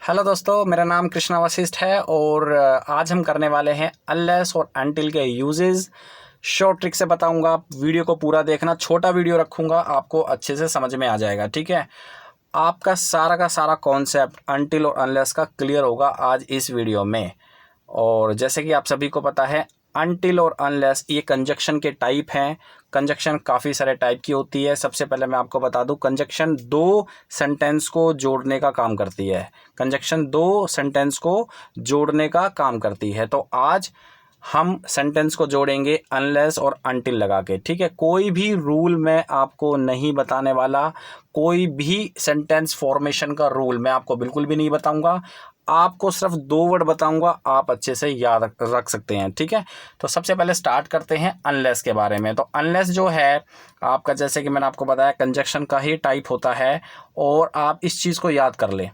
Hello दोस्तों, मेरा नाम कृष्णा वशिष्ठ है और आज हम करने वाले हैं अनलेस और अनटिल के यूजेस। शॉर्ट ट्रिक से बताऊंगा। वीडियो को पूरा देखना, छोटा वीडियो रखूंगा, आपको अच्छे से समझ में आ जाएगा। ठीक है, आपका सारा का सारा कॉन्सेप्ट अनटिल और अनलेस का क्लियर होगा आज इस वीडियो में। और जैसे कि आप सभी को पता है, अनटिल और अनलेस ये कंजक्शन के टाइप हैं। कंजक्शन काफ़ी सारे टाइप की होती है। सबसे पहले मैं आपको बता दूं, कंजक्शन दो सेंटेंस को जोड़ने का काम करती है। कंजक्शन दो सेंटेंस को जोड़ने का काम करती है। तो आज हम सेंटेंस को जोड़ेंगे अनलेस और अनटिल लगा के। ठीक है, कोई भी रूल मैं आपको नहीं बताने वाला, कोई भी सेंटेंस फॉर्मेशन का रूल मैं आपको बिल्कुल भी नहीं बताऊंगा। आपको सिर्फ दो वर्ड बताऊंगा, आप अच्छे से याद रख सकते हैं। ठीक है, तो सबसे पहले स्टार्ट करते हैं अनलेस के बारे में। तो अनलेस जो है आपका, जैसे कि मैंने आपको बताया, कंजक्शन का ही टाइप होता है। और आप इस चीज़ को याद कर लें,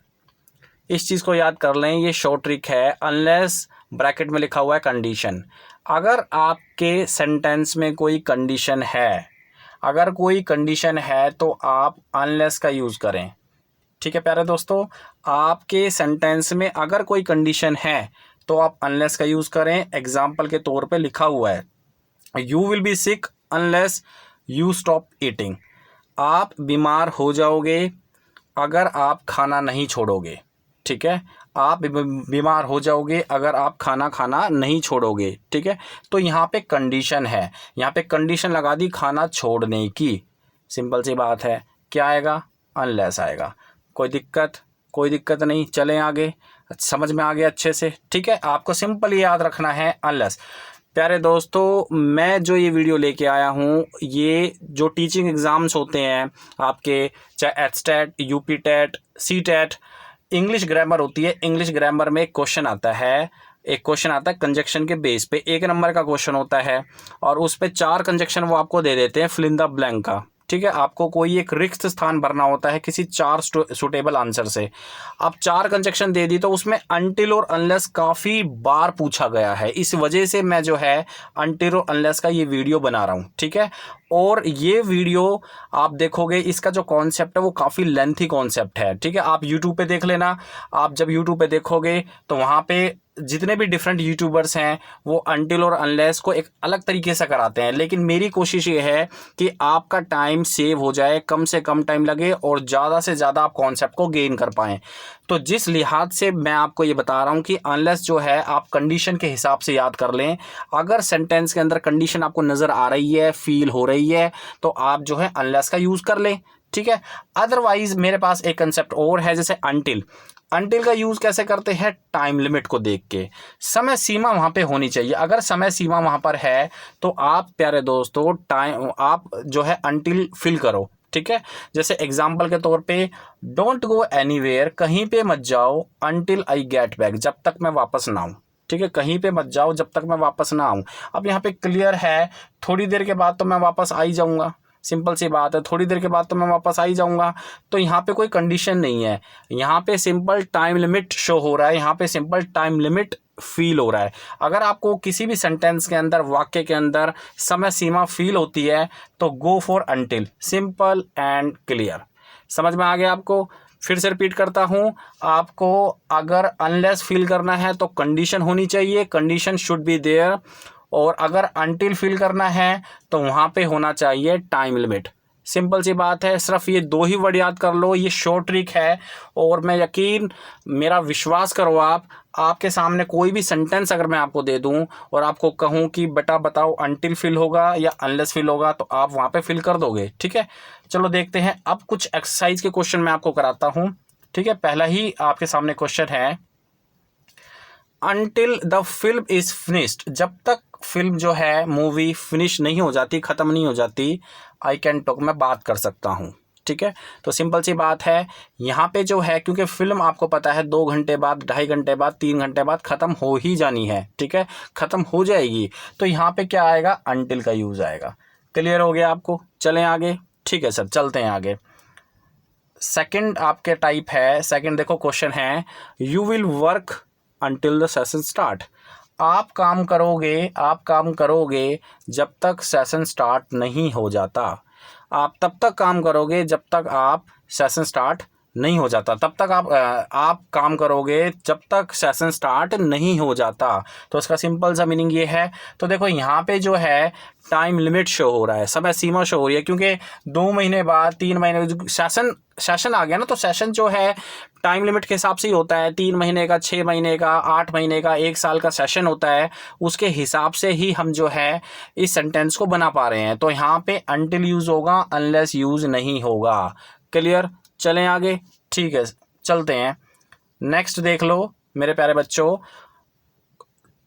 इस चीज़ को याद कर लें, ये शॉर्ट ट्रिक है। अनलेस ब्रैकेट में लिखा हुआ है कंडीशन। अगर आपके सेंटेंस में कोई कंडीशन है, अगर कोई कंडीशन है तो आप अनलेस का यूज़ करें। ठीक है प्यारे दोस्तों, आपके सेंटेंस में अगर कोई कंडीशन है तो आप अनलेस का यूज़ करें। एग्जाम्पल के तौर पे लिखा हुआ है, you will be sick unless you stop eating. आप बीमार हो जाओगे अगर आप खाना नहीं छोड़ोगे। ठीक है, आप बीमार हो जाओगे अगर आप खाना खाना नहीं छोड़ोगे। ठीक है, तो यहाँ पे कंडीशन है, यहाँ पे कंडीशन लगा दी खाना छोड़ने की। सिंपल सी बात है, क्या आएगा? अनलेस आएगा। कोई दिक्कत नहीं, चलें आगे। समझ में आ गया अच्छे से? ठीक है, आपको सिंपल याद रखना है अनलेस। प्यारे दोस्तों, मैं जो ये वीडियो लेके आया हूँ, ये जो टीचिंग एग्ज़ाम्स होते हैं आपके, चाहे HTET, UP TET, CTET, English grammar होती है। इंग्लिश ग्रामर में एक क्वेश्चन आता है, एक क्वेश्चन आता है कंजक्शन के बेस पे। 1 नंबर का क्वेश्चन होता है और उस पे 4 कंजक्शन वो आपको दे देते हैं फिल इन द ब्लैंक का। ठीक है, आपको कोई एक रिक्त स्थान भरना होता है किसी 4 सुटेबल आंसर से। आप 4 कंजक्शन दे दी, तो उसमें अनटिल और अनलेस काफ़ी बार पूछा गया है। इस वजह से मैं जो है अनटिल और अनलेस का ये वीडियो बना रहा हूँ। ठीक है, और ये वीडियो आप देखोगे, इसका जो कॉन्सेप्ट है वो काफ़ी लेंथी कॉन्सेप्ट है। ठीक है, आप यूट्यूब पे देख लेना। आप जब यूट्यूब पे देखोगे तो वहाँ पे जितने भी डिफरेंट यूट्यूबर्स हैं वो अनटिल और अनलेस को एक अलग तरीके से कराते हैं। लेकिन मेरी कोशिश ये है कि आपका टाइम सेव हो जाए, कम से कम टाइम लगे और ज़्यादा से ज़्यादा आप कॉन्सेप्ट को गेन कर पाएँ। तो जिस लिहाज से मैं आपको ये बता रहा हूँ कि अनलेस जो है आप कंडीशन के हिसाब से याद कर लें। अगर सेंटेंस के अंदर कंडीशन आपको नज़र आ रही है, फील हो रही है, तो आप जो है अनलेस का यूज़ कर लें। ठीक है, अदरवाइज मेरे पास एक कंसेप्ट और है, जैसे अनटिल। अनटिल का यूज़ कैसे करते हैं? टाइम लिमिट को देख के। समय सीमा वहाँ पे होनी चाहिए। अगर समय सीमा वहाँ पर है तो आप प्यारे दोस्तों आप जो है अनटिल फिल करो। ठीक है, जैसे एग्जाम्पल के तौर पे, डोंट गो एनीवेयर, कहीं पे मत जाओ, अनटिल आई गेट बैक, जब तक मैं वापस ना आऊँ। ठीक है, कहीं पे मत जाओ जब तक मैं वापस ना आऊँ। अब यहाँ पे क्लियर है, थोड़ी देर के बाद तो मैं वापस आ ही जाऊँगा। सिंपल सी बात है, थोड़ी देर के बाद तो मैं वापस आ ही जाऊँगा। तो यहाँ पे कोई कंडीशन नहीं है, यहाँ पे सिंपल टाइम लिमिट शो हो रहा है, यहाँ पे सिंपल टाइम लिमिट फील हो रहा है। अगर आपको किसी भी सेंटेंस के अंदर, वाक्य के अंदर समय सीमा फील होती है तो go for until. Simple and clear. समझ में आ गया आपको? फिर से रिपीट करता हूँ, आपको अगर अनलेस फील करना है तो कंडीशन होनी चाहिए, कंडीशन शुड बी देयर। और अगर अनटिल फील करना है तो वहाँ पे होना चाहिए टाइम लिमिट। सिंपल सी बात है, सिर्फ ये 2 ही वर्ड याद कर लो। ये शॉर्ट ट्रिक है और मैं मेरा विश्वास करो, आपके सामने कोई भी सेंटेंस अगर मैं आपको दे दूं और आपको कहूं कि बेटा बताओ अनटिल फिल होगा या अनलेस फिल होगा, तो आप वहाँ पे फिल कर दोगे। ठीक है, चलो देखते हैं। अब कुछ एक्सरसाइज के क्वेश्चन मैं आपको कराता हूँ। ठीक है, पहला ही आपके सामने क्वेश्चन है, until the film is finished, जब तक फिल्म जो है, मूवी फिनिश नहीं हो जाती, ख़त्म नहीं हो जाती, आई कैन टॉक, मैं बात कर सकता हूँ। ठीक है, तो सिंपल सी बात है, यहाँ पे जो है, क्योंकि फिल्म आपको पता है 2 घंटे बाद, 2.5 घंटे बाद, 3 घंटे बाद ख़त्म हो ही जानी है। ठीक है, ख़त्म हो जाएगी। तो यहाँ पे क्या आएगा? अनटिल का यूज़ आएगा। क्लियर हो गया आपको? चलें आगे। ठीक है सर, चलते हैं आगे। सेकंड आपके टाइप है, सेकंड देखो क्वेश्चन है, you will work until the session start. आप काम करोगे जब तक सेशन स्टार्ट नहीं हो जाता। आप तब तक काम करोगे जब तक आप सेशन स्टार्ट नहीं हो जाता, तब तक आप काम करोगे जब तक सेशन स्टार्ट नहीं हो जाता। तो इसका सिंपल सा मीनिंग ये है। तो देखो यहाँ पे जो है टाइम लिमिट शो हो रहा है, समय सीमा शो हो रही है, क्योंकि 2 महीने बाद 3 महीने सेशन आ गया ना, तो सेशन जो है टाइम लिमिट के हिसाब से ही होता है। 3 महीने का, 6 महीने का, 8 महीने का, 1 साल का सेशन होता है, उसके हिसाब से ही हम जो है इस सेंटेंस को बना पा रहे हैं। तो यहाँ पे अनटिल यूज़ होगा, अनलेस यूज़ नहीं होगा। क्लियर? चलें आगे। ठीक है, चलते हैं। नेक्स्ट देख लो मेरे प्यारे बच्चों,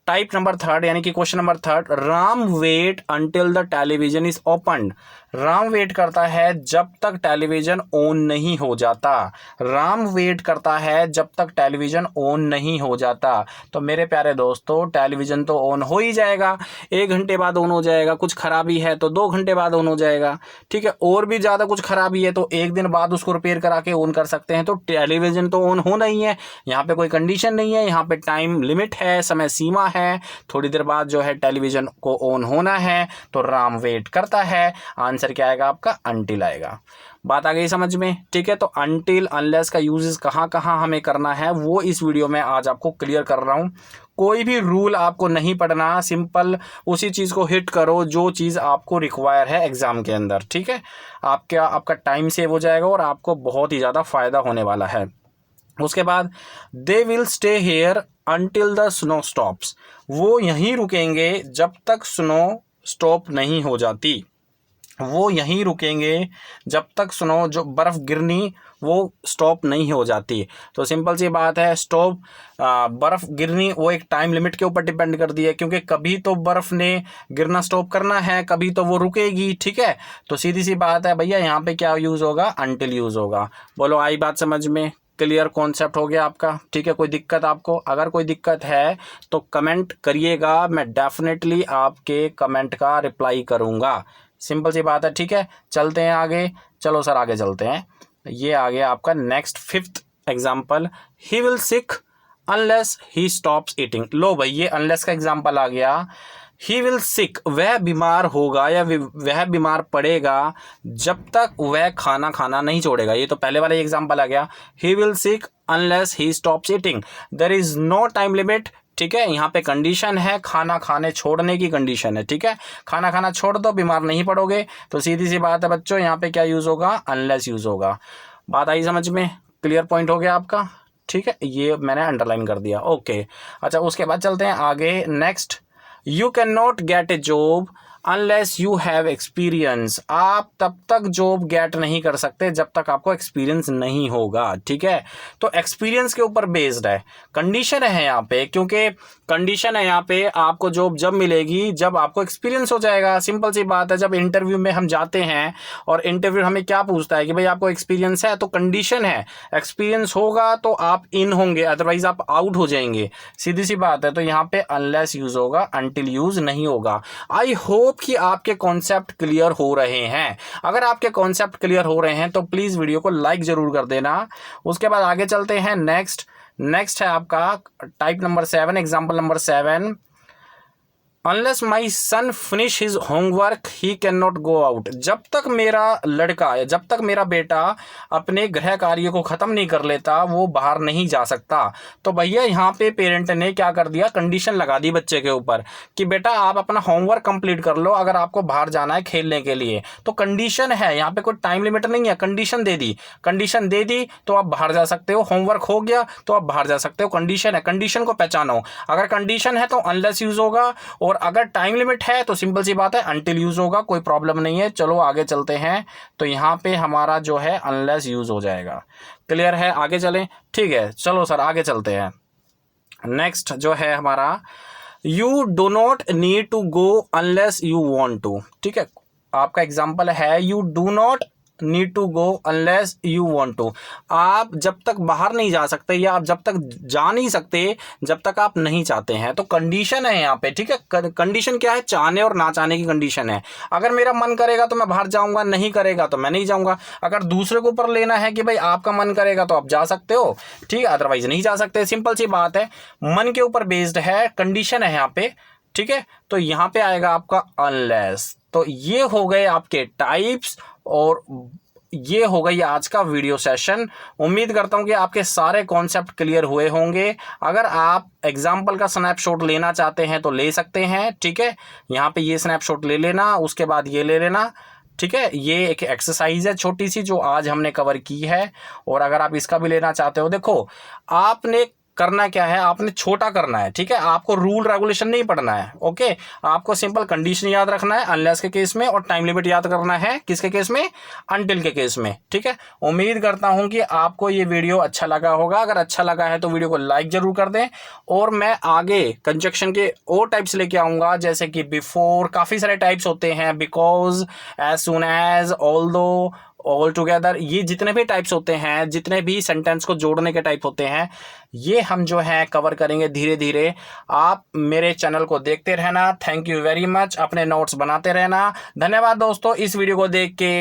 टाइप नंबर 3 यानी कि question number 3, Ram wait until the television is opened. Ram wait करता है जब तक टेलीविजन ऑन नहीं हो जाता। राम वेट करता है जब तक टेलीविजन ऑन नहीं हो जाता। तो मेरे प्यारे दोस्तों, टेलीविजन तो ऑन हो ही जाएगा, 1 घंटे बाद ऑन हो जाएगा। कुछ खराबी है तो 2 घंटे बाद ऑन हो जाएगा। ठीक है, और भी ज़्यादा कुछ खराबी है तो 1 दिन बाद उसको रिपेयर करा के ऑन कर सकते हैं। तो टेलीविजन तो ऑन होना ही है, यहाँ पे कोई कंडीशन नहीं है, यहाँ पे टाइम लिमिट है, समय सीमा है, थोड़ी देर बाद जो है टेलीविजन को ऑन होना है। तो राम वेट करता है, आंसर क्या आएगा आपका? अनटिल आएगा। बात आ गई समझ में? ठीक है, तो अनटिल अनलेस का यूजेस कहाँ कहाँ हमें करना है वो इस वीडियो में आज आपको क्लियर कर रहा हूँ। कोई भी रूल आपको नहीं पढ़ना, सिंपल उसी चीज़ को हिट करो जो चीज़ आपको रिक्वायर है एग्जाम के अंदर। ठीक है, आपका टाइम सेव हो जाएगा और आपको बहुत ही ज़्यादा फायदा होने वाला है। उसके बाद they will stay here until the snow stops. वो यहीं रुकेंगे जब तक स्नो स्टॉप नहीं हो जाती। वो यहीं रुकेंगे जब तक स्नो, जो बर्फ़ गिरनी, वो स्टॉप नहीं हो जाती। तो सिंपल सी बात है, स्टॉप बर्फ़ गिरनी वो एक टाइम लिमिट के ऊपर डिपेंड करती है, क्योंकि कभी तो बर्फ़ ने गिरना स्टॉप करना है, कभी तो वो रुकेगी। ठीक है, तो सीधी सी बात है भैया, यहाँ पे क्या यूज़ होगा? अनटिल यूज़ होगा। बोलो, आई बात समझ में? क्लियर कॉन्सेप्ट हो गया आपका? ठीक है, कोई दिक्कत आपको? अगर कोई दिक्कत है तो कमेंट करिएगा, मैं डेफिनेटली आपके कमेंट का रिप्लाई करूँगा। सिंपल सी बात है। ठीक है, चलते हैं आगे। चलो सर आगे चलते हैं। ये आ गया आपका next 5th example, he will sick unless he stops eating. लो भाई, ये अनलेस का एग्जाम्पल आ गया। ही विल सिक, वह बीमार होगा या वह बीमार पड़ेगा जब तक वह खाना खाना नहीं छोड़ेगा। ये तो पहले वाला एग्जाम्पल आ गया, he will sick unless he stops eating, there is no time limit. ठीक है, यहाँ पे कंडीशन है, खाना खाने छोड़ने की कंडीशन है। ठीक है, खाना खाना छोड़ दो, बीमार नहीं पड़ोगे। तो सीधी सी बात है बच्चों, यहाँ पे क्या यूज़ होगा? अनलेस यूज़ होगा। बात आई समझ में? क्लियर पॉइंट हो गया आपका? ठीक है, ये मैंने अंडरलाइन कर दिया। ओके, अच्छा उसके बाद चलते हैं आगे। Next, you can not gate A job unless you have experience. आप तब तक जॉब गेट नहीं कर सकते जब तक आपको एक्सपीरियंस नहीं होगा। ठीक है, तो एक्सपीरियंस के ऊपर बेस्ड है, कंडीशन है यहाँ पे, क्योंकि कंडीशन है यहाँ पे, आपको जॉब जब मिलेगी जब आपको एक्सपीरियंस हो जाएगा। सिंपल सी बात है, जब इंटरव्यू में हम जाते हैं और इंटरव्यू हमें क्या पूछता है कि भाई आपको एक्सपीरियंस है, तो कंडीशन है एक्सपीरियंस होगा तो आप इन होंगे, अदरवाइज आप आउट हो जाएंगे। सीधी सी बात है। तो यहाँ पे अनलेस यूज होगा, अनटिल यूज नहीं होगा। आई होप कि आपके कॉन्सेप्ट क्लियर हो रहे हैं। अगर आपके कॉन्सेप्ट क्लियर हो रहे हैं तो प्लीज वीडियो को लाइक जरूर कर देना। उसके बाद आगे चलते हैं। नेक्स्ट है आपका type number 7, example number 7, unless my son finish his homework he can not go out. जब तक मेरा लड़का या जब तक मेरा बेटा अपने गृह कार्य को ख़त्म नहीं कर लेता वो बाहर नहीं जा सकता। तो भैया यहाँ पे पेरेंट ने क्या कर दिया? कंडीशन लगा दी बच्चे के ऊपर कि बेटा आप अपना होमवर्क कंप्लीट कर लो अगर आपको बाहर जाना है खेलने के लिए। तो कंडीशन है, यहाँ पे कोई टाइम लिमिट नहीं है, कंडीशन दे दी। कंडीशन दे दी तो आप बाहर जा सकते हो, होमवर्क हो गया तो आप बाहर जा सकते हो। कंडीशन है, कंडीशन को पहचानो। अगर कंडीशन है तो अनलेस यूज होगा, और अगर टाइम लिमिट है तो सिंपल सी बात है अनटिल यूज होगा, कोई प्रॉब्लम नहीं है। चलो आगे चलते हैं। तो यहाँ पे हमारा जो है अनलेस यूज हो जाएगा। क्लियर है? आगे चलें? ठीक है, चलो सर आगे चलते हैं। नेक्स्ट जो है हमारा, you do not need to go unless you want to. ठीक है, आपका एग्जाम्पल है, you do not need to go unless you want to. आप जब तक बाहर नहीं जा सकते या आप जब तक जा नहीं सकते जब तक आप नहीं चाहते हैं। तो कंडीशन है यहाँ पे। ठीक है, कंडीशन क्या है? चाहने और ना चाहने की कंडीशन है। अगर मेरा मन करेगा तो मैं बाहर जाऊंगा, नहीं करेगा तो मैं नहीं जाऊंगा। अगर दूसरे के ऊपर लेना है कि भाई आपका मन करेगा तो आप जा सकते हो, ठीक है, अदरवाइज नहीं जा सकते। सिंपल सी बात है, मन के ऊपर बेस्ड है, कंडीशन है यहाँ पे। ठीक है, तो यहाँ पे आएगा आपका अनलेस। तो ये हो गए आपके टाइप्स और ये हो गई आज का वीडियो सेशन। उम्मीद करता हूँ कि आपके सारे कॉन्सेप्ट क्लियर हुए होंगे। अगर आप एग्जाम्पल का स्नैपशॉट लेना चाहते हैं तो ले सकते हैं, ठीक है। यहाँ पे ये स्नैपशॉट ले लेना, उसके बाद ये ले लेना, ठीक है। ये एक एक्सरसाइज है छोटी सी जो आज हमने कवर की है। और अगर आप इसका भी लेना चाहते हो, देखो आपने करना क्या है, आपने छोटा करना है, ठीक है। आपको रूल रेगुलेशन नहीं पढ़ना है, ओके। आपको सिंपल कंडीशन याद रखना है अनलेस के केस में, और टाइम लिमिट याद करना है किसके केस में, अनटिल के केस में, ठीक है। उम्मीद करता हूं कि आपको ये वीडियो अच्छा लगा होगा। अगर अच्छा लगा है तो वीडियो को लाइक जरूर कर दें। और मैं आगे कंजक्शन के और टाइप्स लेके आऊंगा, जैसे कि बिफोर, काफ़ी सारे टाइप्स होते हैं, because, as soon as, although, all together, ये जितने भी टाइप्स होते हैं, जितने भी सेंटेंस को जोड़ने के टाइप होते हैं, ये हम जो है कवर करेंगे धीरे धीरे। आप मेरे चैनल को देखते रहना। Thank you very much. अपने नोट्स बनाते रहना। धन्यवाद दोस्तों इस वीडियो को देख के।